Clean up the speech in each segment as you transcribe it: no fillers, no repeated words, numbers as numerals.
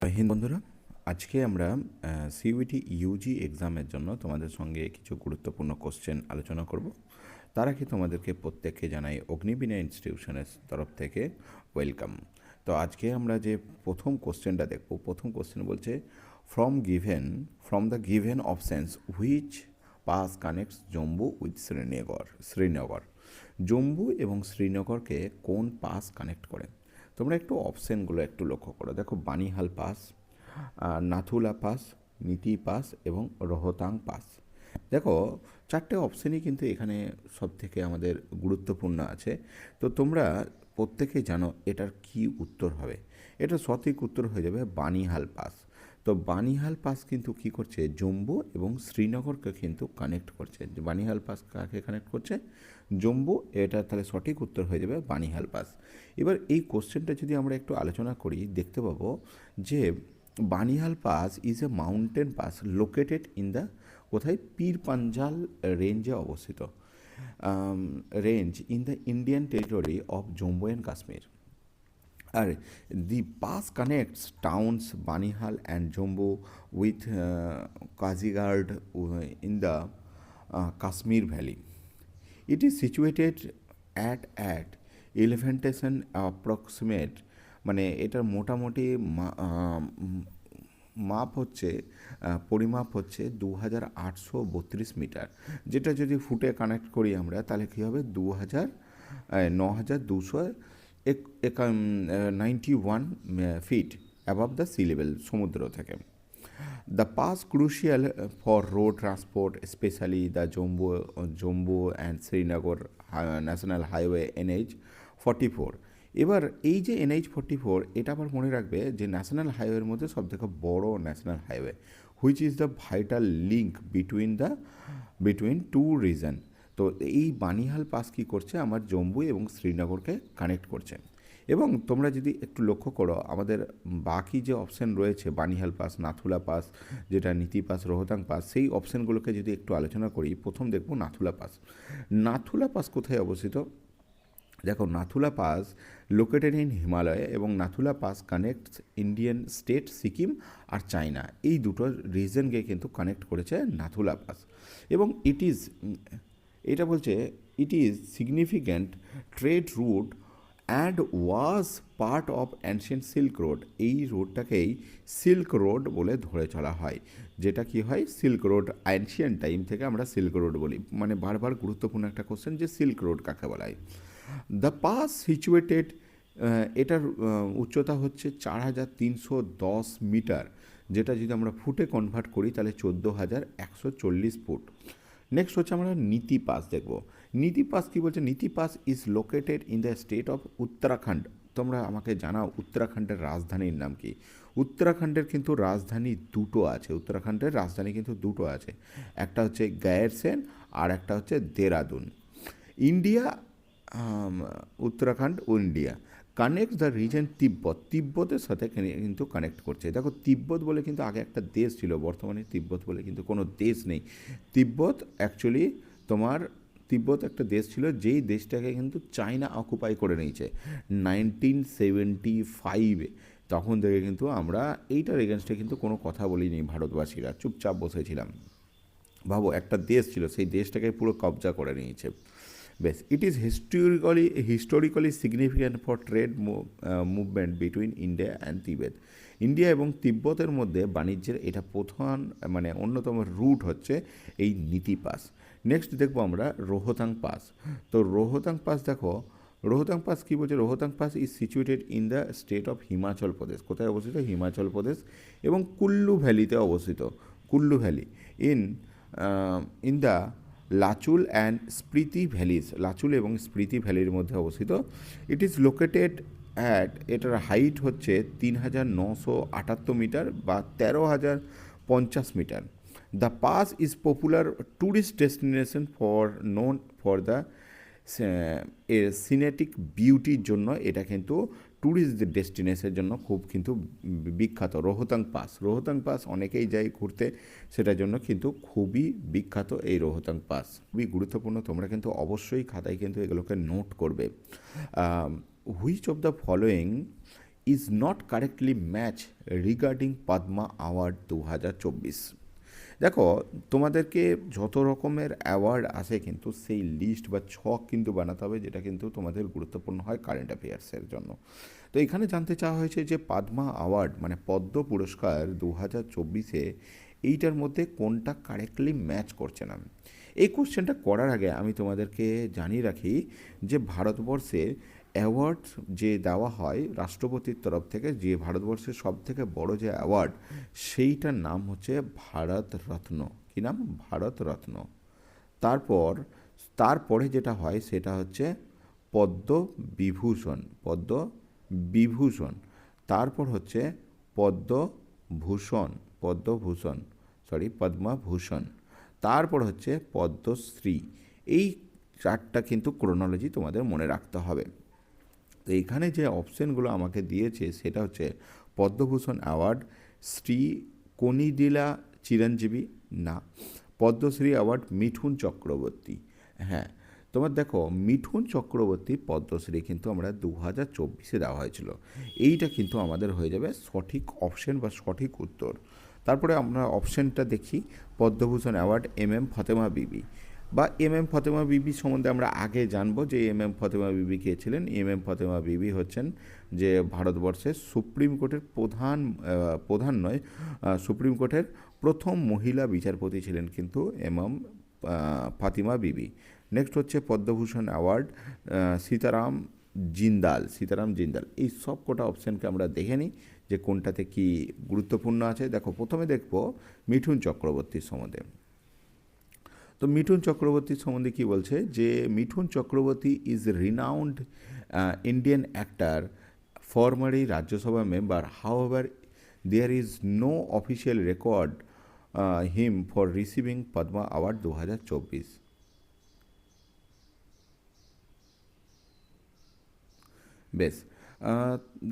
হিন্দ বন্ধুরা, আজকে আমরা সিইউটি ইউজি এক্সামের জন্য তোমাদের সঙ্গে কিছু গুরুত্বপূর্ণ কোশ্চেন আলোচনা করব। তার আগে তোমাদেরকে প্রত্যেককে জানাই অগ্নিবীণা ইনস্টিটিউশনের তরফ থেকে ওয়েলকাম। তো আজকে আমরা যে প্রথম কোশ্চেনটা দেখব, প্রথম কোশ্চেন বলছে from the given options which pass connects Jammu with Srinagar. Jammu এবং শ্রীনগরকে কোন পাস কানেক্ট করে? তোমরা একটু অপশানগুলো একটু লক্ষ্য করো। দেখো, বানিহাল পাস, নাথুলা পাস, নীতি পাস এবং রোহতাং পাস। দেখো, চারটে অপশানই কিন্তু এখানে সব থেকে আমাদের গুরুত্বপূর্ণ আছে। তো তোমরা প্রত্যেকেই জানো এটার কি উত্তর হবে। এটা সঠিক উত্তর হয়ে যাবে বানিহাল পাস। তো বানিহাল পাস কিন্তু কি করছে, জম্মু এবং শ্রীনগরকে কিন্তু কানেক্ট করছে। বানিহাল পাস কাকে কানেক্ট করছে? জম্মু। এটা তাহলে সঠিক উত্তর হয়ে যাবে বানিহাল পাস। এবার এই কোশ্চেনটা যদি আমরা একটু আলোচনা করি, দেখতে পাবো যে Banihal pass is a mountain pass located in the, কোথায়, পীর পাঞ্জাল রেঞ্জে অবস্থিত, range in the Indian territory of Jammu and Kashmir. আর the pass connects towns Banihal and Jammu with Kazigard in the Kashmir Valley. It is situated at elevation approximate, মানে এটার মোটামুটি মাপ হচ্ছে, পরিমাপ হচ্ছে 2832 মিটার। যেটা যদি ফুটে কানেক্ট করি আমরা, তাহলে কী হবে, 9200 91 feet above the sea level, সমুদ্র থেকে। The pass crucial for road transport, specially the Jammu and Srinagar national highway NH 44। এবার এই যে NH 44, এটা আবার মনে রাখবে যে ন্যাশনাল হাইওয়ের মধ্যে সবথেকে বড় national highway, which is the vital link between two region. তো এই বানিহাল পাস কী করছে, আমার জম্মু এবং শ্রীনগরকে কানেক্ট করছে। এবং তোমরা যদি একটু লক্ষ্য করো, আমাদের বাকি যে অপশান রয়েছে, বানিহাল পাস, নাথুলা পাস, যেটা নীতি পাস, রোহতাং পাস, সেই অপশানগুলোকে যদি একটু আলোচনা করি, প্রথম দেখব নাথুলা পাস। নাথুলা পাস কোথায় অবস্থিত? দেখো, Nathula pass located in Himalaya, এবং Nathula pass connects Indian state Sikkim আর চায়না, এই দুটো রিজনকে কিন্তু কানেক্ট করেছে নাথুলা পাস। এবং এটা বলছে ইট is significant trade root and was part of ancient silk road. এই রোডটাকেই সিল্ক রোড বলে ধরে চলা হয়। যেটা কি হয়, সিল্ক রোড, অ্যানশিয়েন্ট টাইম থেকে আমরা সিল্ক রোড বলি। মানে বারবার গুরুত্বপূর্ণ একটা কোশ্চেন যে সিল্ক রোড কাকে বলা হয়। দ্য পাস সিচুয়েটেড, এটার উচ্চতা হচ্ছে 4310 মিটার, যেটা যদি আমরা ফুটে কনভার্ট করি তাহলে 14,140 ফুট। নেক্সট হচ্ছে আমরা নীতি পাস দেখব। নীতি পাস কী বলছে? নীতি pass is located in the state of Uttarakhand. তোমরা আমাকে জানাও উত্তরাখণ্ডের রাজধানীর নাম কি? উত্তরাখণ্ডের কিন্তু রাজধানী দুটো আছে, উত্তরাখণ্ডের রাজধানী কিন্তু দুটো আছে, একটা হচ্ছে গায়েরসেন আর একটা হচ্ছে দেরাদুন। ইন্ডিয়া, উত্তরাখণ্ড ও ইন্ডিয়া কানেক্ট দ্য রিজন তিব্বতের সাথে কিন্তু কানেক্ট করছে। দেখো, তিব্বত বলে কিন্তু আগে একটা দেশ ছিল, বর্তমানে তিব্বত বলে কিন্তু কোনো দেশ নেই। তিব্বত একটা দেশ ছিল, যেই দেশটাকে কিন্তু চায়না অকুপাই করে নিয়েছে 1975-এ। তখন থেকে কিন্তু আমরা এইটার এগেনস্টে কিন্তু কোনো কথা বলিনি, ভারতবাসীরা চুপচাপ বসেছিলাম। ভাবো, একটা দেশ ছিল, সেই দেশটাকে পুরো কবজা করে নিয়েছে। বেশ, it is historically significant for trade movement between India and তিবেত। India এবং তিব্বতের মধ্যে বাণিজ্যের এটা প্রধান, মানে অন্যতম রুট হচ্ছে এই নীতি পাস। নেক্সট দেখবো আমরা রোহতাং পাস। তো রোহতাং পাস, দেখো রোহতাং পাস কী বলছে? Rohtang pass is situated in the state of Himachal Pradesh. কোথায় অবস্থিত? হিমাচল প্রদেশ। এবং কুল্লু ভ্যালিতে অবস্থিত, কুল্লু ভ্যালি ইন দ্য লাচুল অ্যান্ড স্প্রিতি ভ্যালিজ, লাচুল এবং স্প্রিতি ভ্যালির মধ্যে অবস্থিত। ইট ইজ লোকেটেড এটার হাইট হচ্ছে 3978 মিটার বা 13,050 metre. The pass is popular tourist destination known for the scenic বিউটির জন্য। এটা কিন্তু ট্যুরিস্ট ডেস্টিনেশনের জন্য খুব কিন্তু বিখ্যাত। রোহতাং পাস অনেকেই যায় ঘুরতে, সেটার জন্য কিন্তু খুবই বিখ্যাত এই রোহতাং পাস। খুবই গুরুত্বপূর্ণ, তোমরা কিন্তু অবশ্যই খাতায় কিন্তু এগুলোকে নোট করবে। Which of the following is not correctly match regarding Padma award 2024। দেখো, তোমাদেরকে যত রকমের অ্যাওয়ার্ড আসে কিন্তু সেই লিস্ট বা ছক কিন্তু বানাতে হবে, যেটা কিন্তু তোমাদের গুরুত্বপূর্ণ হয় কারেন্ট অ্যাফেয়ার্সের জন্য। তো এখানে জানতে চাওয়া হয়েছে যে পদ্মা অ্যাওয়ার্ড মানে পদ্ম পুরস্কার 2024-এ এইটার মধ্যে কোনটা কারেক্টলি ম্যাচ করছে না। এই কোশ্চেনটা করার আগে আমি তোমাদেরকে জানিয়ে রাখি যে ভারতবর্ষে অ্যাওয়ার্ড যে দেওয়া হয় রাষ্ট্রপতির তরফ থেকে, যে ভারতবর্ষের সবথেকে বড় যে অ্যাওয়ার্ড, সেইটার নাম হচ্ছে ভারত রত্ন। কী নাম? ভারত রত্ন। তারপর তারপরে যেটা হয় সেটা হচ্ছে পদ্ম বিভূষণ, পদ্ম বিভূষণ। তারপর হচ্ছে পদ্মভূষণ, পদ্মভূষণ, পদ্মভূষণ। তারপর হচ্ছে পদ্মশ্রী। এই চারটা কিন্তু ক্রোনোলজি তোমাদের মনে রাখতে হবে। তো এখানে যে অপশানগুলো আমাকে দিয়েছে সেটা হচ্ছে পদ্মভূষণ অ্যাওয়ার্ড, শ্রী কনিদিলা চিরঞ্জীবী না, পদ্মশ্রী অ্যাওয়ার্ড মিঠুন চক্রবর্তী। হ্যাঁ, তোমার দেখো মিঠুন চক্রবর্তী পদ্মশ্রী কিন্তু আমরা 2024-এ দেওয়া হয়েছিল। এইটা কিন্তু আমাদের হয়ে যাবে সঠিক অপশন বা সঠিক উত্তর। তারপরে আমরা অপশানটা দেখি, পদ্মভূষণ অ্যাওয়ার্ড ফতেমা বিবি বা ফতেমা বিবি সম্বন্ধে আমরা আগে জানবো যে ফতেমা বিবি কে ছিলেন। ফতেমা বিবি হচ্ছেন যে ভারতবর্ষের সুপ্রিম কোর্টের প্রধান নয়, সুপ্রিম কোর্টের প্রথম মহিলা বিচারপতি ছিলেন কিন্তু ফাতিমা বিবি। নেক্সট হচ্ছে পদ্মভূষণ অ্যাওয়ার্ড সীতারাম জিন্দাল, সীতারাম জিন্দাল। এই সব কটা অপশানকে আমরা দেখে নিই যে কোনটাতে কি গুরুত্বপূর্ণ আছে। দেখো, প্রথমে দেখব মিঠুন চক্রবর্তীর সম্বন্ধে। তো মিঠুন চক্রবর্তীর সম্বন্ধে কী বলছে যে Mithun Chakraborty is renowned Indian actor, formerly Rajya Sabha member, however there is no official record him for receiving Padma award 2024। বেশ,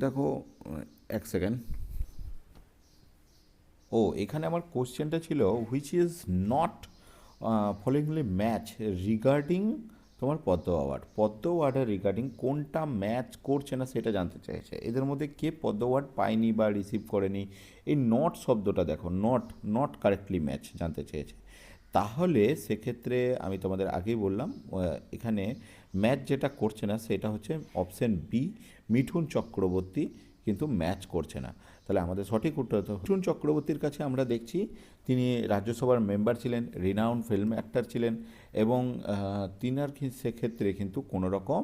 দেখো এক সেকেন্ড। এখানে আমার কোশ্চেনটা ছিল which is not followingly match regarding তোমার পদ্ম অ্যাওয়ার্ড। পদ্ম অ্যাওয়ার্ডের রিগার্ডিং কোনটা ম্যাচ করছে না সেটা জানতে চাইছে। এদের মধ্যে কে পদ্ম অ্যাওয়ার্ড পায়নি বা রিসিভ করেনি, এই নট শব্দটা দেখো, নট কারেক্টলি ম্যাচ জানতে চেয়েছে। তাহলে সেক্ষেত্রে আমি তোমাদের আগেই বললাম এখানে ম্যাচ যেটা করছে না সেটা হচ্ছে অপশান বি, মিঠুন চক্রবর্তী কিন্তু ম্যাচ করছে না। তাহলে আমাদের সঠিক উত্তর হতো মিঠুন চক্রবর্তীর কাছে আমরা দেখছি তিনি রাজ্যসভার মেম্বার ছিলেন, রিনাউন্ড ফিল্ম অ্যাক্টর ছিলেন এবং তিনার সেক্ষেত্রে কিন্তু কোনো রকম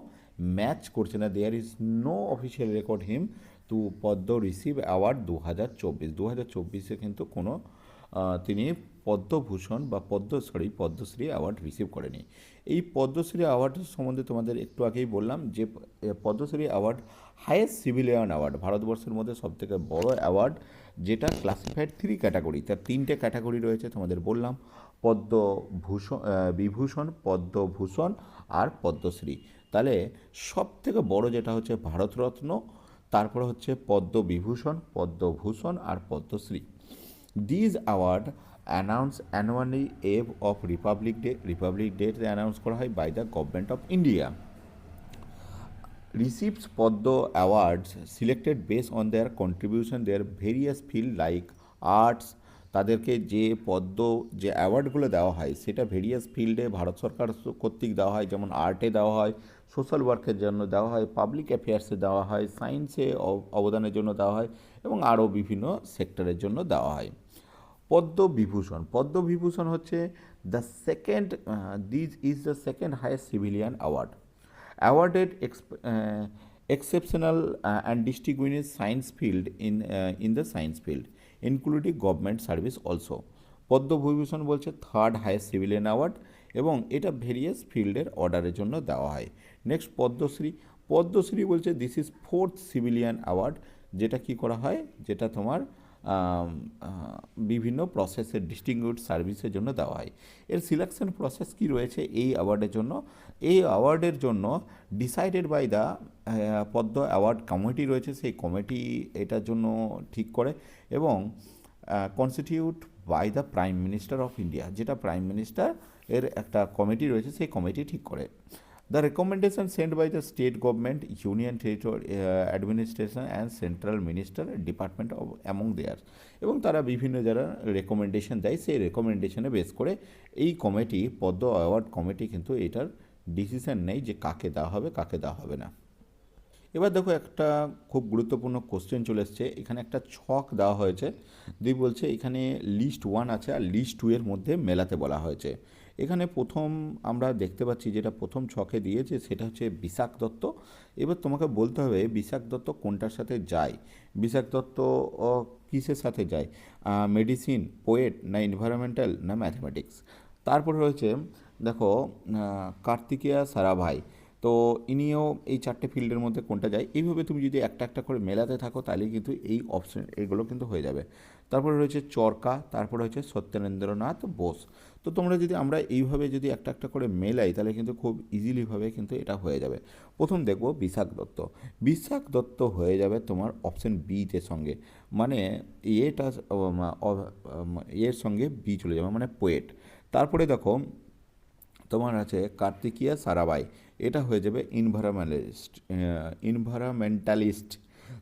ম্যাচ করছে না। There is no official record him to Padma receive award 2024 কিন্তু কোনো তিনি পদ্মভূষণ বা পদ্মশ্রী অ্যাওয়ার্ড রিসিভ করেনি। এই পদ্মশ্রী অ্যাওয়ার্ড সম্বন্ধে তোমাদের একটু আগেই বললাম যে Padma Shri award highest civilian award, ভারতবর্ষের মধ্যে সবথেকে বড় অ্যাওয়ার্ড, যেটা ক্লাসিফাইড 3 ক্যাটাগরি। তার 3টে ক্যাটাগরি রয়েছে তোমাদের বললাম, বিভূষণ, পদ্মভূষণ আর পদ্মশ্রী। তাহলে সবথেকে বড় যেটা হচ্ছে ভারতরত্ন, তারপরে হচ্ছে পদ্মবিভূষণ, পদ্মভূষণ আর Padma Shri. These award announce annually eve of Republic Day announce করা হয় by the government of India. Receives Padma awards selected based on their contribution their various field like arts। তাদেরকে যে যে অ্যাওয়ার্ডগুলো দেওয়া হয় সেটা ভেরিয়াস ফিল্ডে ভারত সরকার কর্তৃক দেওয়া হয়, যেমন আর্টে দেওয়া হয়, সোশ্যাল ওয়ার্কের জন্য দেওয়া হয়, পাবলিক অ্যাফেয়ার্সে দেওয়া হয়, সায়েন্সে অবদানের জন্য দেওয়া হয় এবং আরও বিভিন্ন সেক্টরের জন্য দেওয়া হয়। পদ্মবিভূষণ হচ্ছে the second, this is the second highest civilian award awarded exceptional and distinguished science field in the science field including government service also। Padma Vibhushan বলছে থার্ড হাইয়েস্ট সিভিলিয়ান অ্যাওয়ার্ড এবং এটা ভেরিয়াস ফিল্ডের অর্ডারের জন্য দেওয়া হয়। নেক্সট পদ্মশ্রী বলছে this is fourth civilian award, যেটা কি করা হয়, যেটা তোমার বিভিন্ন প্রসেসের ডিস্টিংগুইশড সার্ভিসের জন্য দেওয়া হয়। এর সিলেকশন প্রসেস কি রয়েছে এই অ্যাওয়ার্ডের জন্য? এই অ্যাওয়ার্ডের জন্য decided by the Padma award committee রয়েছে, সেই কমিটি এটার জন্য ঠিক করে এবং constitute by the prime minister of India, যেটা প্রাইম মিনিস্টার এর একটা কমিটি রয়েছে সেই কমিটি ঠিক করে। The recommendation sent by the state government, union territory administration and central minister department of among theirs, এবং তারা বিভিন্ন যারা রেকমেন্ডেশন দেয় সেই রেকমেন্ডেশনে বেস করে এই কমিটি পদ্ম অ্যাওয়ার্ড কমিটি কিন্তু এটার ডিসিশন নেই যে কাকে দেওয়া হবে কাকে দেওয়া হবে না। এবার দেখো একটা খুব গুরুত্বপূর্ণ কোশ্চেন চলে এসছে, এখানে একটা ছক দেওয়া হয়েছে, দুই বলছে এখানে লিস্ট 1 আছে আর লিস্ট 2 এর মধ্যে মেলাতে বলা হয়েছে। এখানে প্রথম আমরা দেখতে পাচ্ছি যেটা প্রথম ছকে দিয়েছে সেটা হচ্ছে বিশাখ দত্ত। এবার তোমাকে বলতে হবে বিশাখ দত্ত কোনটার সাথে যায়, বিশাখ দত্ত কিসের সাথে যায়, মেডিসিন, পোয়েট, না এনভায়রনমেন্টাল, না ম্যাথমেটিক্স। তারপরে রয়েছে দেখো কার্তিকেয়া সারাভাই, তো ইনিও এই 4টে ফিল্ডের মধ্যে কোনটা যায়, এইভাবে তুমি যদি একটা একটা করে মেলাতে থাকো তাহলে কিন্তু এই অপশন এগুলো কিন্তু হয়ে যাবে। তারপরে রয়েছে চরকা, তারপরে হচ্ছে সত্যেন্দ্রনাথ বোস। তো তোমরা যদি আমরা এইভাবে যদি একটা একটা করে মেলাই তাহলে কিন্তু খুব ইজিলিভাবে কিন্তু এটা হয়ে যাবে। প্রথম দেখব বিশাখ দত্ত, বিশাখ দত্ত হয়ে যাবে তোমার অপশন বিতে সঙ্গে, মানে এটা এর সঙ্গে বি চলে যাবে মানে পোয়েট। তারপরে দেখো তোমার আছে কার্তিকিয়া সারাবাই, এটা হয়ে যাবে ইনভায়রনমেন্টালিস্ট,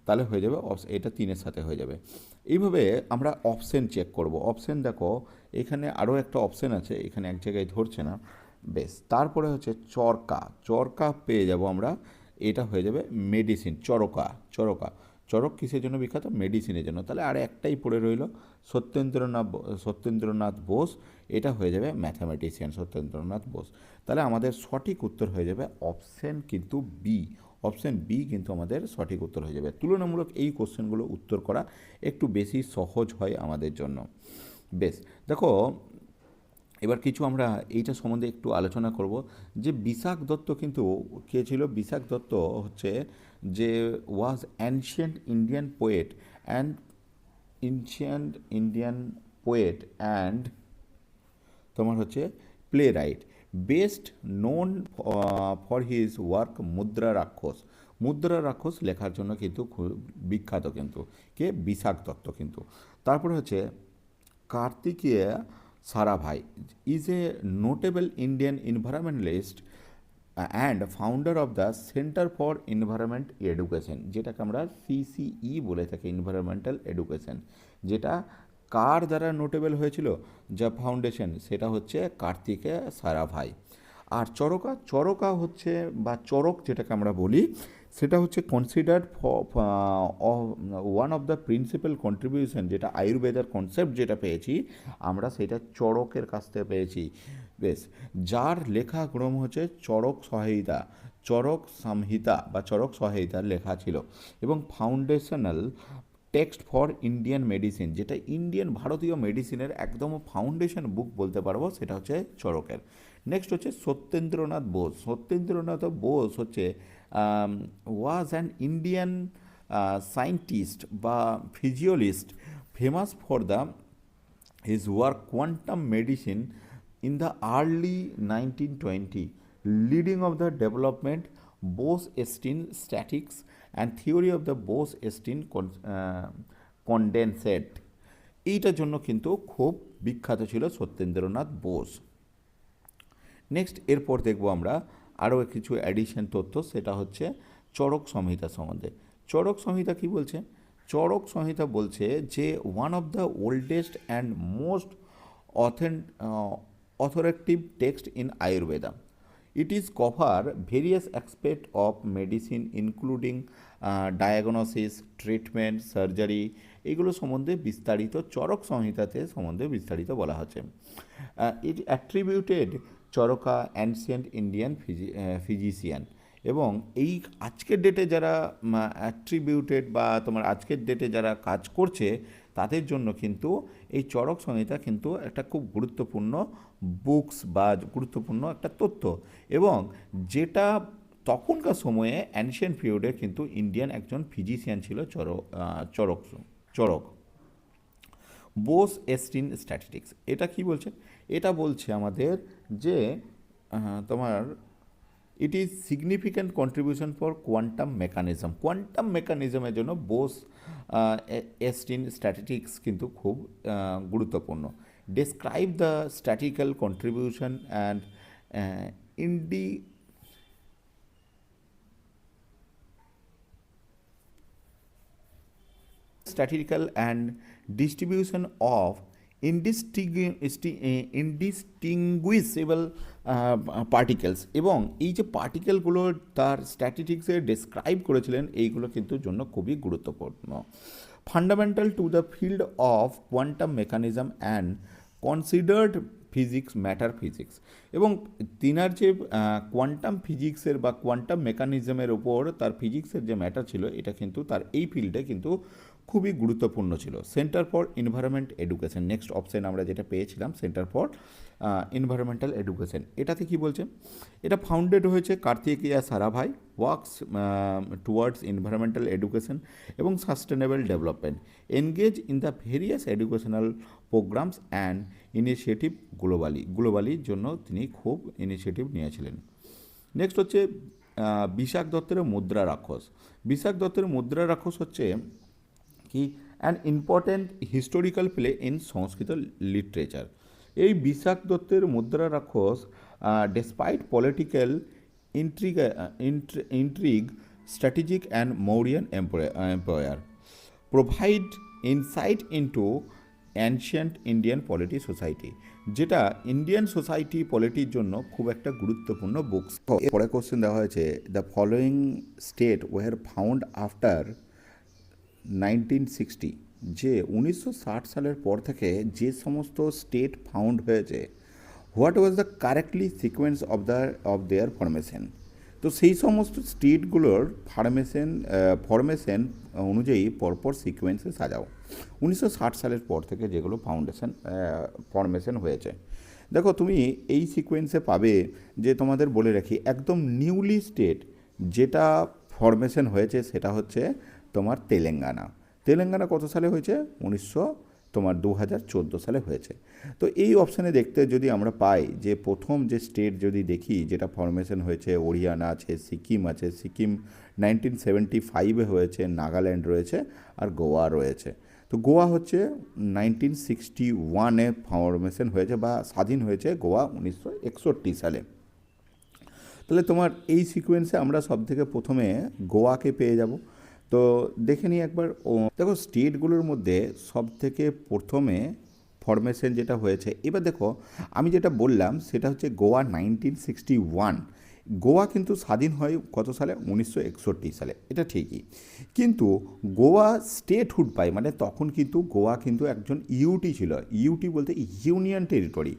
তাহলে হয়ে যাবে এটা 3-এর সাথে হয়ে যাবে। এইভাবে আমরা অপশন চেক করব। অপশন দেখো এখানে আরও একটা অপশন আছে, এখানে এক জায়গায় ধরছে না, বেশ। তারপরে হচ্ছে চরকা, চরকা পেয়ে যাব আমরা, এটা হয়ে যাবে মেডিসিন, চরকা, চরকা, চরক কিসের জন্য বিখ্যাত, মেডিসিনের জন্য। তাহলে আর একটাই পড়ে রইল সত্যেন্দ্রনাথ বোস, এটা হয়ে যাবে ম্যাথামেটিশিয়ান সত্যেন্দ্রনাথ বোস। তাহলে আমাদের সঠিক উত্তর হয়ে যাবে অপশন কিন্তু বি, অপশন বি কিন্তু আমাদের সঠিক উত্তর হয়ে যাবে। তুলনামূলক এই কোশ্চেনগুলো উত্তর করা একটু বেশি সহজ হয় আমাদের জন্য। বেশ, দেখো এবার কিছু আমরা এইটা সম্বন্ধে একটু আলোচনা করব যে বিশাখ দত্ত কিন্তু কে ছিল। বিশাখ দত্ত হচ্ছে যে was ancient Indian poet and ancient Indian poet and তোমার হচ্ছে playwright, best known for his work Mudra Rakshasa. মুদ্রা রাক্ষস লেখার জন্য কিন্তু খুব বিখ্যাত কিন্তু কে, বিশাখ দত্ত কিন্তু। তারপরে হচ্ছে Kartikeya Sarabhai is a notable Indian environmentalist and founder of the Centre for Environment Education, যেটাকে আমরা সিসিই বলে থাকি, এনভায়রনমেন্টাল এডুকেশন, যেটা কার দ্বারা নোটেবল হয়েছিল, যা ফাউন্ডেশন, সেটা হচ্ছে কার্তিকেয় সারাভাই। আর চরকা, চরকা হচ্ছে বা চরক যেটাকে আমরা বলি, সেটা হচ্ছে considered one of the principal contribution, যেটা আয়ুর্বেদের কনসেপ্ট যেটা পেয়েছি আমরা সেটা চরকের কাছ থেকে পেয়েছি। বেশ, যার লেখা গ্রন্থ হচ্ছে চরক সংহিতা, চরক সংহিতা বা চরক সংহিতার লেখা ছিল, এবং foundational text for Indian medicine, যেটা ইন্ডিয়ান ভারতীয় মেডিসিনের একদম ফাউন্ডেশন বুক বলতে পারবো, সেটা হচ্ছে চরকের। নেক্সট হচ্ছে সত্যেন্দ্রনাথ বোস, সত্যেন্দ্রনাথ বোস হচ্ছে ওয়াজ অ্যান ইন্ডিয়ান সায়েন্টিস্ট বা physiologist famous for the his work quantum medicine in the early 1920, leading of the development Bose-Einstein statics and theory of the Bose-Einstein condensate, এইটার জন্য কিন্তু খুব বিখ্যাত ছিল সত্যেন্দ্রনাথ বোস। নেক্সট এরপর দেখব আমরা আরও কিছু অ্যাডিশন তথ্য, সেটা হচ্ছে চরক সংহিতা সম্বন্ধে। চরক সংহিতা কি বলছে, চরক সংহিতা বলছে যে one of the oldest and most authoritative text in Ayurveda. It is cover various aspect of medicine including diagnosis, treatment, surgery, এগুলো সম্বন্ধে বিস্তারিত চরক সংহিতাতে সম্বন্ধে বিস্তারিত বলা হচ্ছে। It attributed Charaka ancient Indian physician, এবং এই আজকের ডেটে যারা অ্যাট্রিবিউটেড বা তোমার আজকের ডেটে যারা কাজ করছে তাদের জন্য কিন্তু এই চরক সংহিতা কিন্তু একটা খুব গুরুত্বপূর্ণ বুকস বা গুরুত্বপূর্ণ একটা তথ্য, এবং যেটা তখনকার সময়ে অ্যানশিয়েন্ট পিরিয়ডে কিন্তু ইন্ডিয়ান একজন ফিজিশিয়ান ছিল চরক চরক। বোস-এইনস্টাইন স্ট্যাটিস্টিক্স, এটা কি বলছে, এটা বলছে আমাদের যে তোমার it is significant contribution for quantum mechanism, quantum মেকানিজমের জন্য বোস-এইনস্টাইন স্ট্যাটিস্টিক্স কিন্তু খুব গুরুত্বপূর্ণ। Describe the statistical contribution and statistical and distribution of indistinguishable particles, এবং এই যে পার্টিকেলগুলো তার স্ট্যাটিস্টিক্সে ডেসক্রাইব করেছিলেন, এইগুলো কিন্তু জন্য খুবই গুরুত্বপূর্ণ। Fundamental to the field of quantum mechanism and considered physics, matter physics, এবং তিনার যে কোয়ান্টাম ফিজিক্সের বা কোয়ান্টাম মেকানিজমের ওপর তার ফিজিক্সের যে ম্যাটার ছিল, এটা কিন্তু তার এই ফিল্ডে কিন্তু খুবই গুরুত্বপূর্ণ ছিল। Centre for Environment education, next option আমরা যেটা পেয়েছিলাম, সেন্টার ফর এনভায়রনমেন্টাল এডুকেশন। এটাতে কি বলছে, এটা ফাউন্ডেড হয়েছে Kartikeya Sarabhai, works towards environmental education এবং sustainable development, engage in the various educational programmes and initiative গ্লোবালির জন্য তিনি খুব ইনিশিয়েটিভ নিয়েছিলেন। নেক্সট হচ্ছে বিশাখ দত্তের মুদ্রা রাক্ষস। বিশাখ দত্তের মুদ্রা রাক্ষস হচ্ছে কি an important historical play in Sanskrit literature. এই বিশাখ দত্তের মুদ্রা রাক্ষস despite political intrigue strategic and Mauryan empire provide insight into ancient Indian polity society, যেটা ইন্ডিয়ান সোসাইটি পলিটির জন্য খুব একটা গুরুত্বপূর্ণ বুকস। পরে কোশ্চেন দেওয়া হয়েছে, the following state were found after 1960, যে 1960 সালের পর থেকে যে সমস্ত স্টেট ফাউন্ড হয়েছে, what was the correctly sequence of their formation. তো সেই সমস্ত স্টেটগুলোর ফরমেশন অনুযায়ী পরপর সিকোয়েন্সে সাজাও 1960 সালের পর থেকে যেগুলো ফরমেশন হয়েছে। দেখো তুমি এই সিকোয়েন্সে পাবে যে, তোমাদের বলে রাখি, একদম নিউলি স্টেট যেটা ফরমেশন হয়েছে সেটা হচ্ছে তোমার তেলেঙ্গানা কত সালে হয়েছে, 2014 সালে হয়েছে। তো এই অপশানে দেখতে যদি আমরা পাই যে প্রথম যে স্টেট যদি দেখি যেটা ফরমেশন হয়েছে, হরিয়ানা আছে, সিকিম আছে, সিকিম 1975-এ হয়েছে, নাগাল্যান্ড রয়েছে, আর গোয়া রয়েছে। তো গোয়া হচ্ছে 1961-এ ফরমেশন হয়েছে বা স্বাধীন হয়েছে গোয়া 1961 সালে। তাহলে তোমার এই সিকোয়েন্সে আমরা সবথেকে প্রথমে গোয়াকে পেয়ে যাব। তো দেখে নিই একবার। দেখো স্টেটগুলোর মধ্যে সবথেকে প্রথমে ফরমেশন যেটা হয়েছে, এবার দেখো আমি যেটা বললাম সেটা হচ্ছে গোয়া 1961। গোয়া কিন্তু স্বাধীন হয় কত সালে, 1961 সালে, এটা ঠিকই। কিন্তু গোয়া স্টেটহুড পায়, মানে তখন কিন্তু গোয়া কিন্তু একজন ইউটি ছিল। ইউটি বলতে ইউনিয়ন টেরিটরি।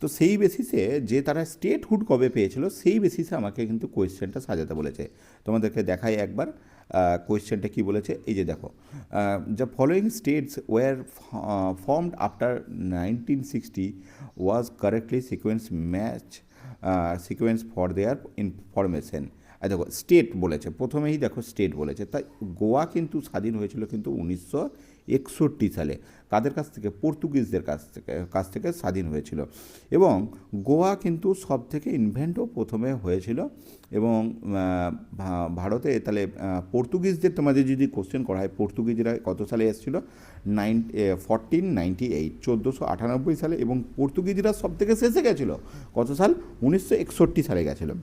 তো সেই বেসিসে যে তারা স্টেটহুড কবে পেয়েছিল, সেই বেসিসে আমাকে কিন্তু কোয়েশ্চেনটা সাজাতে বলেছে। তোমাদেরকে দেখাই একবার কোয়েশ্চেনটা কী বলেছে। এই যে দেখো, the following states were formed after 1960 was correctly sequence for their information. আর দেখো স্টেট বলেছে, প্রথমেই দেখো স্টেট বলেছে, তাই গোয়া কিন্তু স্বাধীন হয়েছিল কিন্তু 1961 সালে। কাদের কাছ থেকে, পর্তুগিজদের কাছ থেকে স্বাধীন হয়েছিল। এবং গোয়া কিন্তু সব থেকে ইনভেন্টও প্রথমে হয়েছিল। এবং ভারতে তাহলে পর্তুগিজদের তোমাদের যদি কোশ্চেন করা হয়, পর্তুগিজরা কত সালে এসেছিলো, 1498, 1498 সালে। এবং পর্তুগিজরা সব থেকে শেষে গেছিলো কত সাল, 1961 সালে গেছিলো।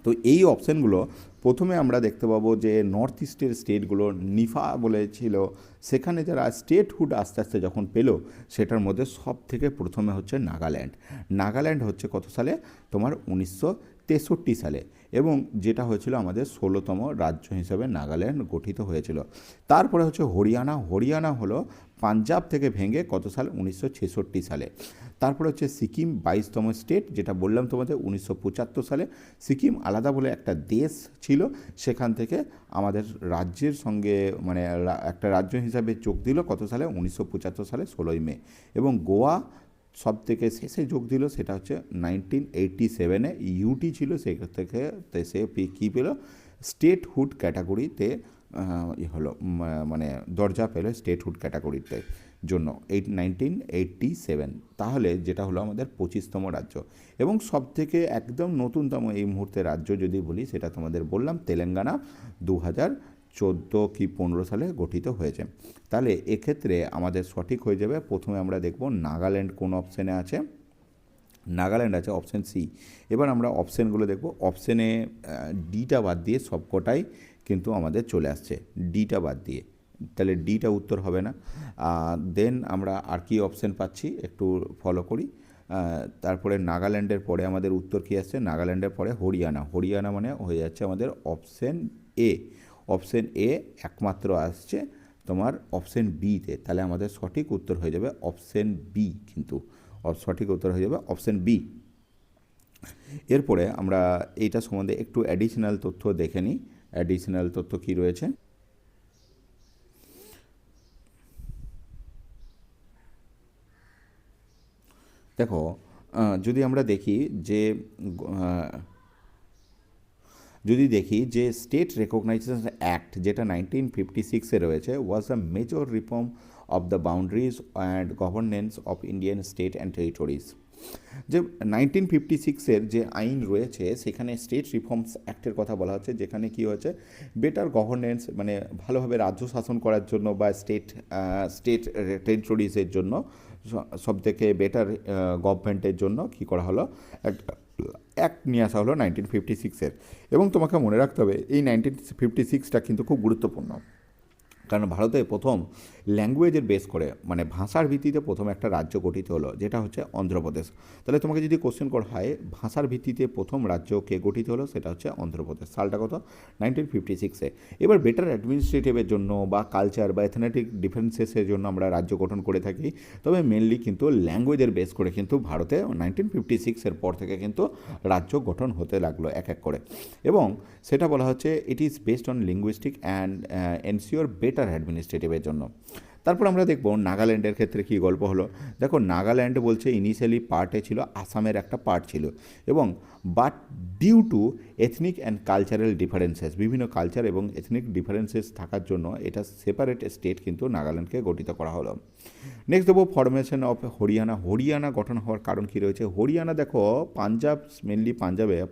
তো এই অপশানগুলো প্রথমে আমরা দেখতে পাবো যে নর্থ ইস্টের স্টেটগুলো নিফা বলেছিল, সেখানে যারা স্টেটহুড আস্তে আস্তে যখন পেল, সেটার মধ্যে সব থেকে প্রথমে হচ্ছে নাগাল্যান্ড হচ্ছে কত সালে, তোমার 1963 সালে। এবং যেটা হয়েছিল আমাদের 16তম রাজ্য হিসেবে নাগাল্যান্ড গঠিত হয়েছিল। তারপরে হচ্ছে হরিয়ানা হলো পাঞ্জাব থেকে ভেঙে কত সাল, 1966 সালে। তারপরে হচ্ছে সিকিম 22তম স্টেট, যেটা বললাম তোমাদের 1975 সালে। সিকিম আলাদা বলে একটা দেশ ছিল, সেখান থেকে আমাদের রাজ্যের সঙ্গে মানে একটা রাজ্য হিসাবে যোগ দিল কত সালে, 1975 সালে 16ই মে। এবং গোয়া সব থেকে শেষে যোগ দিল, সেটা হচ্ছে 1987-এ ইউটি ছিল, সেখান থেকে সে কী পেল, স্টেটহুড ক্যাটাগরিতে হলো, মানে দরজা পেল স্টেটহুড ক্যাটাগরিতে জন্য 1987। তাহলে যেটা হলো আমাদের 25তম রাজ্য। এবং সবথেকে একদম নতুনতম এই মুহূর্তে রাজ্য যদি বলি, সেটা তোমাদের বললাম তেলেঙ্গানা 2014 কি 15 সালে গঠিত হয়েছে। তাহলে এক্ষেত্রে আমাদের সঠিক হয়ে যাবে, প্রথমে আমরা দেখব নাগাল্যান্ড কোন অপশানে আছে। নাগাল্যান্ড আছে অপশান সি। এবার আমরা অপশানগুলো দেখব। অপশানে ডিটা বাদ দিয়ে সবকটাই কিন্তু আমাদের চলে আসছে, ডিটা বাদ দিয়ে। তাহলে ডিটা উত্তর হবে না। দেন আমরা আর কি অপশান পাচ্ছি একটু ফলো করি। তারপরে নাগাল্যান্ডের পরে আমাদের উত্তর কী আসছে, নাগাল্যান্ডের পরে হরিয়ানা। হরিয়ানা মানে হয়ে যাচ্ছে আমাদের অপশান এ। অপশান এ একমাত্র আসছে তোমার অপশান বিতে, তাহলে আমাদের সঠিক উত্তর হয়ে যাবে অপশান বি। কিন্তু সঠিক উত্তর হয়ে যাবে অপশান বি। এরপরে আমরা এইটা সম্বন্ধে একটু অ্যাডিশনাল তথ্য দেখে নিই। অ্যাডিশনাল তথ্য কী রয়েছে, দেখো যদি আমরা দেখি যে স্টেট রেকগনাইজেশন অ্যাক্ট যেটা 1956-এ রয়েছে, was a major reform of the boundaries and governance of Indian state and territories. যে 1956-এর যে আইন রয়েছে সেখানে স্টেট রিফর্মস অ্যাক্টের কথা বলা হচ্ছে, যেখানে কি হয়েছে বেটার গভর্নেন্স মানে ভালোভাবে রাজ্য শাসন করার জন্য বা স্টেট টেরিটরিজের জন্য সবথেকে বেটার গভর্নমেন্টের জন্য কী করা হলো, একটা অ্যাক্ট নিয়ে আসা হলো 1956-এর। এবং তোমাকে মনে রাখতে হবে এই 1956টা কিন্তু খুব গুরুত্বপূর্ণ, কারণ ভারতে প্রথম ল্যাঙ্গুয়েজের বেস করে মানে ভাষার ভিত্তিতে প্রথম একটা রাজ্য গঠিত হলো, যেটা হচ্ছে অন্ধ্রপ্রদেশ। তাহলে তোমাকে যদি কোশ্চেন করা হয় ভাষার ভিত্তিতে প্রথম রাজ্য কে গঠিত হলো, সেটা হচ্ছে অন্ধ্রপ্রদেশ। সালটা কত, 1956-এ। এবার বেটার অ্যাডমিনিস্ট্রেটিভের জন্য বা কালচার বা এথনেটিক ডিফারেন্সেসের জন্য আমরা রাজ্য গঠন করে থাকি, তবে মেনলি কিন্তু ল্যাঙ্গুয়েজের বেস করে কিন্তু ভারতে 1956-এর পর থেকে কিন্তু রাজ্য গঠন হতে লাগলো এক এক করে। এবং সেটা বলা হচ্ছে it is based on linguistic and ensure better অ্যাডমিনিস্ট্রেটিভের জন্য। তারপর আমরা দেখব নাগাল্যান্ডের ক্ষেত্রে কী গল্প হলো। দেখো নাগাল্যান্ড বলছে ইনিশিয়ালি পার্টে ছিল, আসামের একটা পার্ট ছিল, এবং but due to ethnic and cultural differences, বিভিন্ন কালচার এবং এথনিক ডিফারেন্সেস থাকার জন্য এটা সেপারেট স্টেট কিন্তু নাগাল্যান্ডকে গঠিত করা হলো। নেক্সট দেবো ফরমেশন অফ হরিয়ানা। হরিয়ানা গঠন হওয়ার কারণ কী রয়েছে, হরিয়ানা দেখো পাঞ্জাব, মেনলি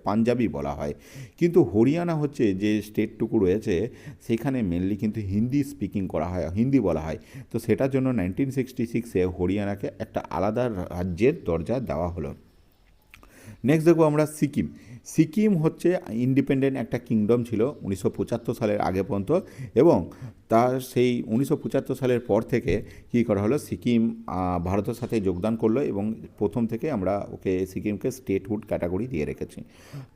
পাঞ্জাবি বলা হয়, কিন্তু হরিয়ানা হচ্ছে যে স্টেটটুকু রয়েছে সেখানে মেনলি কিন্তু হিন্দি স্পিকিং করা হয়, হিন্দি বলা হয়। তো সেটার জন্য 1966-এ হরিয়ানাকে একটা আলাদা রাজ্যের দরজা দেওয়া হলো। নেক্সট দেখবো আমরা সিকিম। সিকিম হচ্ছে ইন্ডিপেন্ডেন্ট একটা কিংডম ছিল 1975 সালের আগে পর্যন্ত, এবং তার সেই 1975 সালের পর থেকে কী করা হলো, সিকিম ভারতের সাথে যোগদান করলো, এবং প্রথম থেকে আমরা সিকিমকে স্টেটহুড ক্যাটাগরি দিয়ে রেখেছি।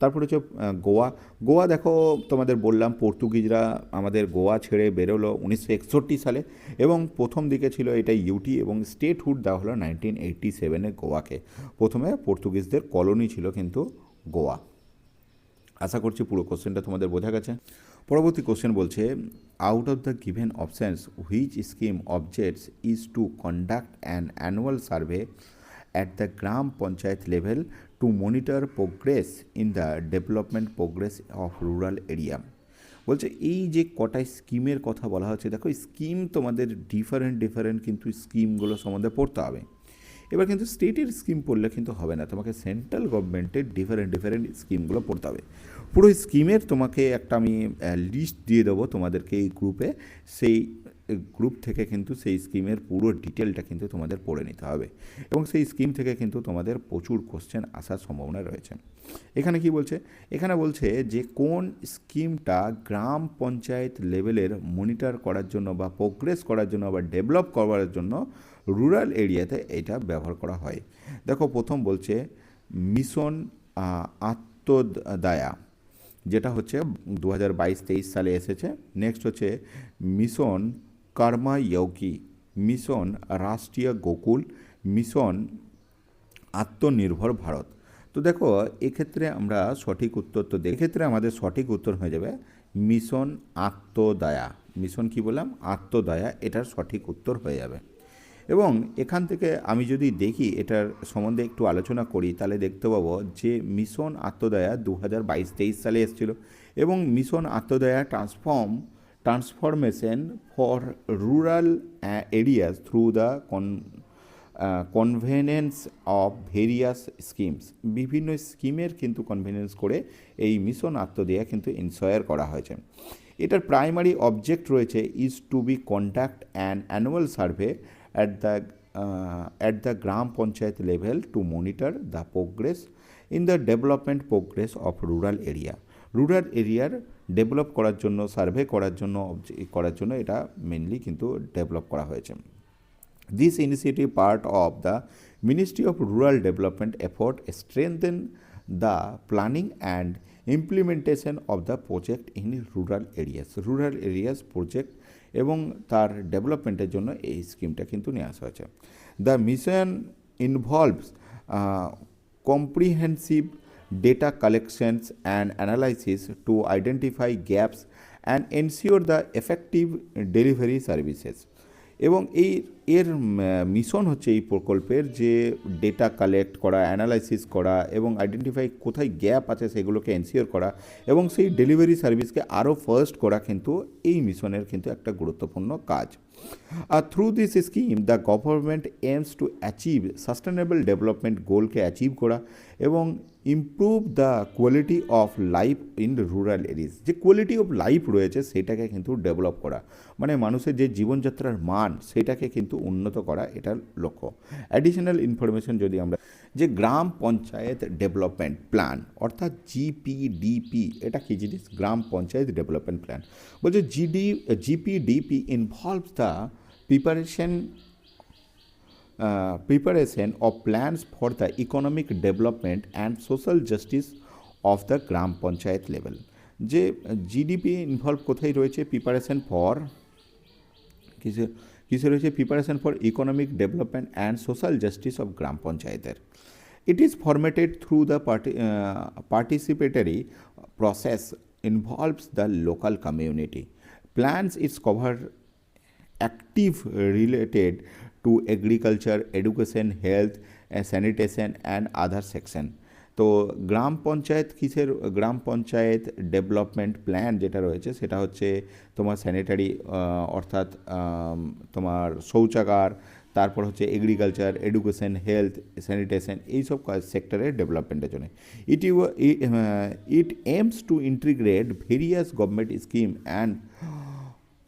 তারপর হচ্ছে গোয়া। গোয়া দেখো তোমাদের বললাম পর্তুগিজরা আমাদের গোয়া ছেড়ে বেরোলো 1961 সালে, এবং প্রথম দিকে ছিল এটা ইউটি, এবং স্টেটহুড দেওয়া হলো 1987-এ গোয়াকে। প্রথমে পর্তুগিজদের কলোনি ছিল কিন্তু গোয়া। আশা করছি পুরো কোশ্চেনটা তোমাদের বোঝা গেছে। পরবর্তী কোশ্চেন বলছে out of the given options which scheme objects is to conduct an annual survey at the gram Panchayat level two monitor progress in the development progress of rural area. বলছে এই যে কটায় স্কিমের কথা বলা হচ্ছে, দেখো স্কিম তোমাদের ডিফারেন্ট কিন্তু স্কিমগুলো সম্বন্ধে পড়তে হবে। এবার কিন্তু স্টেটের স্কিম পড়লে কিন্তু হবে না, তোমাকে সেন্ট্রাল গভর্নমেন্টের ডিফারেন্ট স্কিমগুলো পড়তে হবে। পুরো স্কিমের তোমাকে একটা আমি লিস্ট দিয়ে দেবো তোমাদেরকে এই গ্রুপে, সেই গ্রুপ থেকে কিন্তু সেই স্কিমের পুরো ডিটেলটা কিন্তু তোমাদের পড়ে নিতে হবে, এবং সেই স্কিম থেকে কিন্তু তোমাদের প্রচুর কোশ্চেন আসার সম্ভাবনা রয়েছে। এখানে কি বলছে, এখানে বলছে যে কোন স্কিমটা গ্রাম পঞ্চায়েত লেভেলের মনিটর করার জন্য বা প্রোগ্রেস করার জন্য বা ডেভেলপ করার জন্য রুরাল এরিয়াতে এটা ব্যবহার করা হয়। দেখো প্রথম বলছে মিশন আত্মদায়া, যেটা হচ্ছে 2022-23 সালে এসেছে। নেক্সট হচ্ছে মিশন কর্মযোগী, মিশন রাষ্ট্রীয় গোকুল, মিশন আত্মনির্ভর ভারত। তো দেখো এক্ষেত্রে আমরা সঠিক উত্তর তো এক্ষেত্রে আমাদের সঠিক উত্তর হয়ে যাবে মিশন আত্মদায়া। মিশন কি বললাম, আত্মদায়া, এটার সঠিক উত্তর হয়ে যাবে। এবং এখান থেকে আমি যদি দেখি এটার সম্বন্ধে একটু আলোচনা করি, তাহলে দেখতে পাবো যে মিশন আত্মদায়া 2022-23 সালে এসেছিল, এবং mission Antyodaya transformation for rural areas through the convergence of various schemes. বিভিন্ন স্কিমের কিন্তু কনভেনেন্স করে এই মিশন আত্মদায়া কিন্তু ইনশোয়ার করা হয়েছে। এটার প্রাইমারি অবজেক্ট রয়েছে is to be conduct an annual survey at the gram panchayat level to monitor the progress in the development progress of rural area rural এরিয়ার ডেভেলপ করার জন্য, সার্ভে করার জন্য এটা মেনলি কিন্তু ডেভেলপ করা হয়েছে। This initiative, part of the Ministry of Rural Development effort, strengthen the planning and implementation of the project in rural areas. Rural areas project এবং তার ডেভেলপমেন্টের জন্য এই স্কিমটা কিন্তু নিয়ে আসা হয়েছে। The mission involves comprehensive data collections and analysis to identify gaps and ensure the effective delivery services. এবং এর মিশন হচ্ছে এই প্রকল্পের যে ডেটা কালেক্ট করা, অ্যানালাইসিস করা এবং আইডেন্টিফাই কোথায় গ্যাপ আছে সেগুলোকে এনশিওর করা এবং সেই ডেলিভারি সার্ভিসকে আরও ফার্স্ট করা কিন্তু এই মিশনের কিন্তু একটা গুরুত্বপূর্ণ কাজ। Through this scheme the government aims to achieve sustainable development গোলকে অ্যাচিভ করা এবং improve the quality of life in rural areas. যে কোয়ালিটি অফ লাইফ রয়েছে সেটাকে কিন্তু ডেভেলপ করা, মানে মানুষের যে জীবনযাত্রার মান সেটাকে কিন্তু উন্নত করা, এটার লক্ষ্য। অ্যাডিশনাল ইনফরমেশন যদি আমরা যে গ্রাম পঞ্চায়েত ডেভেলপমেন্ট প্ল্যান অর্থাৎ জিপিডিপি, এটা কি জিনিস? গ্রাম পঞ্চায়েত ডেভেলপমেন্ট প্ল্যান বলছে GPDP involves the preparation of plans for the economic development and social justice of the Gram Panchayat level. যে জিডিপি ইনভলভ কোথায় রয়েছে? প্রিপারেশন ফর কিসে রয়েছে? Preparation for economic development and social justice of Gram পঞ্চায়েতের। It is formatted through the participatory process involves the local community. Plans is cover active related to agriculture, education, health, sanitation and other section. তো গ্রাম panchayat development plan যেটা রয়েছে সেটা হচ্ছে তোমার sanitary অর্থাৎ তোমার শৌচাগার, তারপর হচ্ছে এগ্রিকালচার, এডুকেশন, হেলথ, স্যানিটেশন, এইসব সেক্টরের ডেভেলপমেন্টের জন্য। It aims to integrate various government scheme and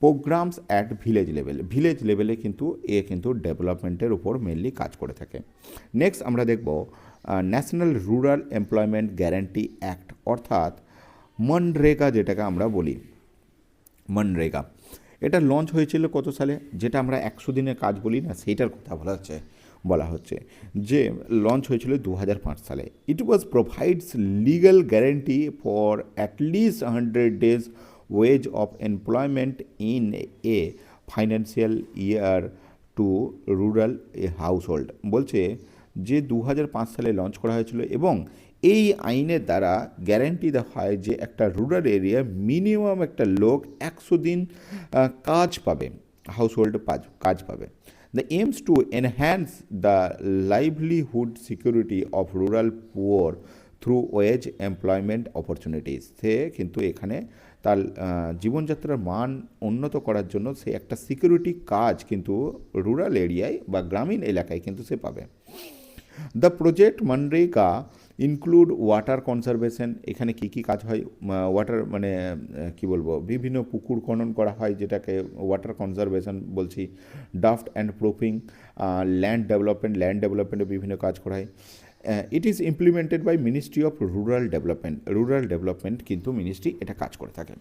programmes at village লেভেলে কিন্তু কিন্তু ডেভেলপমেন্টের উপর মেনলি কাজ করে থাকে। নেক্সট আমরা দেখব national rural employment guarantee act অর্থাৎ মনরেগা, যেটাকে আমরা বলি মনরেগা। এটা লঞ্চ হয়েছিল কত সালে? যেটা আমরা 100 দিনের কাজ বলি না, সেইটার কথা বলা হচ্ছে যে লঞ্চ হয়েছিল 2005 সালে। It was provides legal guarantee for at least 100 days wage of employment in a financial year to rural household. বলছে যে 2005 সালে লঞ্চ করা হয়েছিল এবং এই আইনের দ্বারা গ্যারান্টি দেওয়া হয় যে একটা রুরাল এরিয়া মিনিমাম একটা লোক 100 দিন কাজ পাবে, হাউস হোল্ড কাজ পাবে। The aims to enhance the livelihood security of rural poor through wage employment opportunities. সে কিন্তু এখানে তার জীবনযাত্রার মান উন্নত করার জন্য সে একটা সিকিউরিটি কাজ কিন্তু রুরাল এরিয়ায় বা গ্রামীণ এলাকায় কিন্তু সে পাবে। The project MNREGA include water conservation. এখানে কী কী কাজ হয়? ওয়াটার মানে কি বলবো, বিভিন্ন পুকুর খনন করা হয় যেটাকে ওয়াটার কনজারভেশন বলছি। ড্রাফট অ্যান্ড প্রুফিং, ল্যান্ড ডেভেলপমেন্টে বিভিন্ন কাজ করা হয়। It is implemented by ministry of rural development কিন্তু মিনিস্ট্রি এটা কাজ করে থাকে।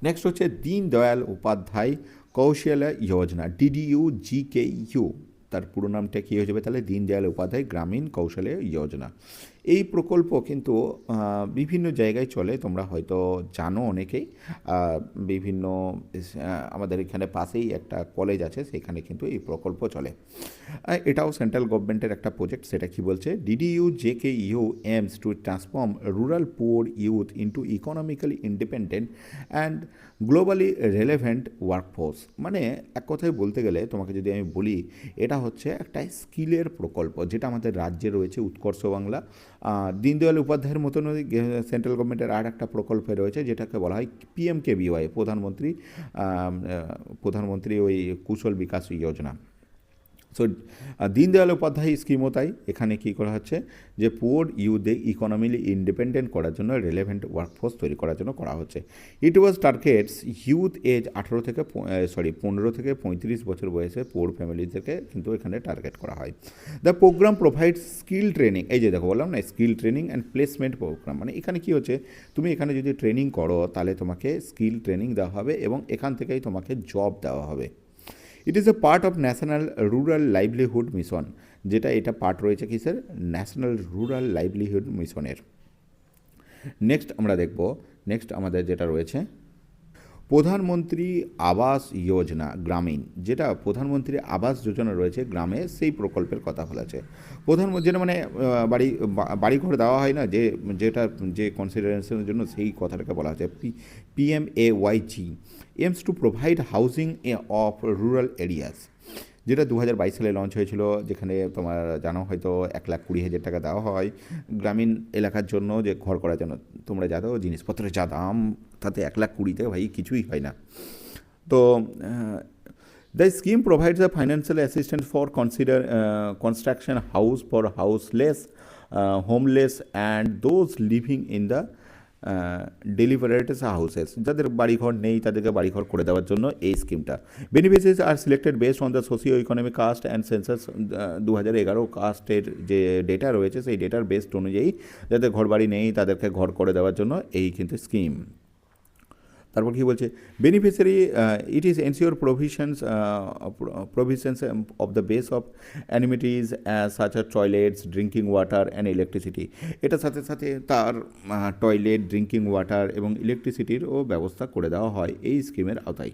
নেক্সট হচ্ছে দীনদয়াল উপাধ্যায় কৌশল্য যোজনা, DDU-GKU। তার পুরো নামটা কী হয়ে যাবে তাহলে? দীনদয়াল উপাধ্যায় গ্রামীণ কৌশল্য যোজনা। এই প্রকল্প কিন্তু বিভিন্ন জায়গায় চলে, তোমরা হয়তো জানো অনেকেই। বিভিন্ন আমাদের এখানে পাশেই একটা কলেজ আছে, সেখানে কিন্তু এই প্রকল্প চলে। এটাও সেন্ট্রাল গভর্নমেন্টের একটা প্রজেক্ট। সেটা কি বলছে? DDU-GKU aims to transform rural poor youth into economically independent and globally relevant workforce. মানে এক কথায় বলতে গেলে তোমাকে যদি আমি বলি, এটা হচ্ছে একটা স্কিলের প্রকল্প যেটা আমাদের রাজ্যে রয়েছে, উৎকর্ষ বাংলা। দীনদয়াল উপাধ্যায়ের মতন সেন্ট্রাল গভর্নমেন্টের আর একটা প্রকল্পে রয়েছে যেটাকে বলা হয় PMKVY, প্রধানমন্ত্রী ওই কুশল বিকাশ যোজনা। সো দীনদয়াল উপাধ্যায় স্কিমও তাই, এখানে কী করা হচ্ছে যে পুয়ার ইউথদের ইকোনমিলি ইন্ডিপেন্ডেন্ট করার জন্য রিলেভেন্ট ওয়ার্কফোর্স তৈরি করার জন্য করা হচ্ছে। ইট ওয়াজ টার্গেটস ইউথ এজ 15 থেকে 35 বছর বয়সে পুয়ার ফ্যামিলিদেরকে কিন্তু এখানে টার্গেট করা হয়। The program provide skill training, এই যে দেখো বললাম না, skill training and placement program, মানে এখানে কী হচ্ছে, তুমি এখানে যদি ট্রেনিং করো তাহলে তোমাকে স্কিল ট্রেনিং দেওয়া হবে এবং এখান থেকেই তোমাকে জব দেওয়া হবে। It is a part of national rural livelihood mission, যেটা এটা পার্ট রয়েছে কিসের, ন্যাশনাল রুরাল লাইভলিহুড মিশনের। নেক্সট আমরা দেখব, নেক্সট আমাদের যেটা রয়েছে প্রধানমন্ত্রী আবাস যোজনা গ্রামীণ, যেটা প্রধানমন্ত্রী আবাস যোজনা রয়েছে গ্রামে, সেই প্রকল্পের কথা বলেছে। প্রধানমন্ত্রী যেটা মানে বাড়ি ঘর দেওয়া হয় না, যে কনসিডারেশনের জন্য সেই কথাটাকে বলা হচ্ছে PMAYG aims to provide housing of rural areas, যেটা 2022 সালে লঞ্চ হয়েছিল, যেখানে তোমার জানো হয়তো 1,20,000 টাকা দেওয়া হয় গ্রামীণ এলাকার জন্য, যে ঘর করার জন্য। তোমরা জানো জিনিসপত্রের যা দাম, তাতে 1,20,000 ভাই কিছুই হয় না। তো the scheme provides a financial assistance for construction house for houseless, homeless and those living in the dilapidated houses, যাদের বাড়িঘর নেই তাদেরকে বাড়িঘর করে দেওয়ার জন্য এই স্কিমটা। Beneficiaries are selected based on the socio economic caste and census 2011 কাস্টের যে ডেটা রয়েছে সেই ডেটার বেসড অনুযায়ী যাদের ঘর বাড়ি নেই তাদেরকে ঘর করে দেওয়ার জন্য এই কিন্তু স্কিম। তারপর কী বলছে, beneficiary it is ensure provisions of the base of amenities such are toilets, drinking water and electricity, এটার সাথে সাথে তার টয়লেট, ড্রিঙ্কিং ওয়াটার এবং ইলেকট্রিসিটিরও ব্যবস্থা করে দেওয়া হয় এই স্কিমের আওতায়।